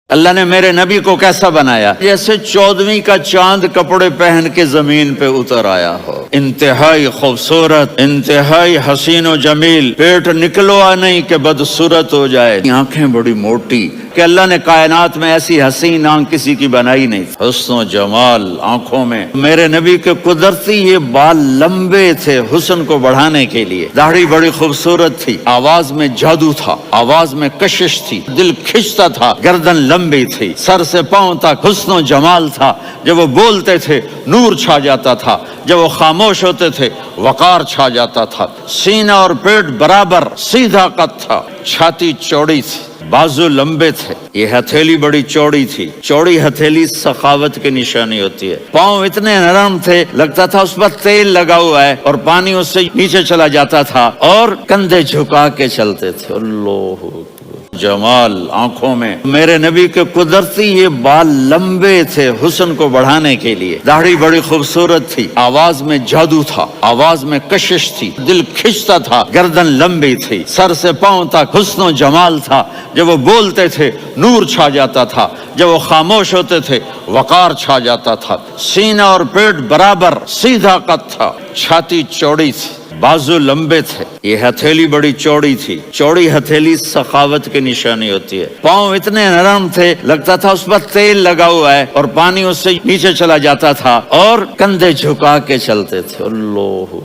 اللہ نے میرے نبی کو کیسا بنایا؟ جیسے 14ویں کا چاند کپڑے پہن کے زمین پہ اتر آیا ہو، انتہائی خوبصورت، انتہائی حسین و جمیل، پیٹ نکلوا نہیں کہ بدصورت ہو جائے، آنکھیں بڑی موٹی کہ اللہ نے کائنات میں ایسی حسین آنکھ کسی کی بنائی نہیں، حسن و جمال آنکھوں میں۔ میرے نبی کے قدرتی یہ بال لمبے تھے حسن کو بڑھانے کے لیے، داڑھی بڑی خوبصورت تھی، آواز میں جادو تھا، آواز میں کشش تھی، دل کھنچتا تھا، گردن لمبی تھی، سر سے پاؤں تک حسن و جمال تھا، جب وہ بولتے تھے نور چھا جاتا تھا، جب وہ خاموش ہوتے تھے وقار چھا جاتا تھا، سینہ اور پیٹ برابر، سیدھا قد تھا، چھاتی چوڑی تھی، بازو لمبے تھے، یہ ہتھیلی بڑی چوڑی تھی، چوڑی ہتھیلی سخاوت کی نشانی ہوتی ہے، پاؤں اتنے نرم تھے لگتا تھا اس پر تیل لگا ہوا ہے اور پانی اس سے نیچے چلا جاتا تھا، اور کندھے جھکا کے چلتے تھے۔ اللہ جمال آنکھوں میں۔ میرے نبی کے قدرتی یہ بال لمبے تھے حسن کو بڑھانے کے لیے، داڑھی بڑی خوبصورت تھی، آواز میں جادو تھا، آواز میں کشش تھی، دل کھنچتا تھا، گردن لمبی تھی، سر سے پاؤں تک حسن و جمال تھا، جب وہ بولتے تھے نور چھا جاتا تھا، جب وہ خاموش ہوتے تھے وقار چھا جاتا تھا، سینہ اور پیٹ برابر، سیدھا قد تھا، چھاتی چوڑی تھی، بازو لمبے تھے، یہ ہتھیلی بڑی چوڑی تھی، چوڑی ہتھیلی سخاوت کی نشانی ہوتی ہے، پاؤں اتنے نرم تھے لگتا تھا اس پر تیل لگا ہوا ہے اور پانی اس سے نیچے چلا جاتا تھا، اور کندھے جھکا کے چلتے تھے۔ اللہ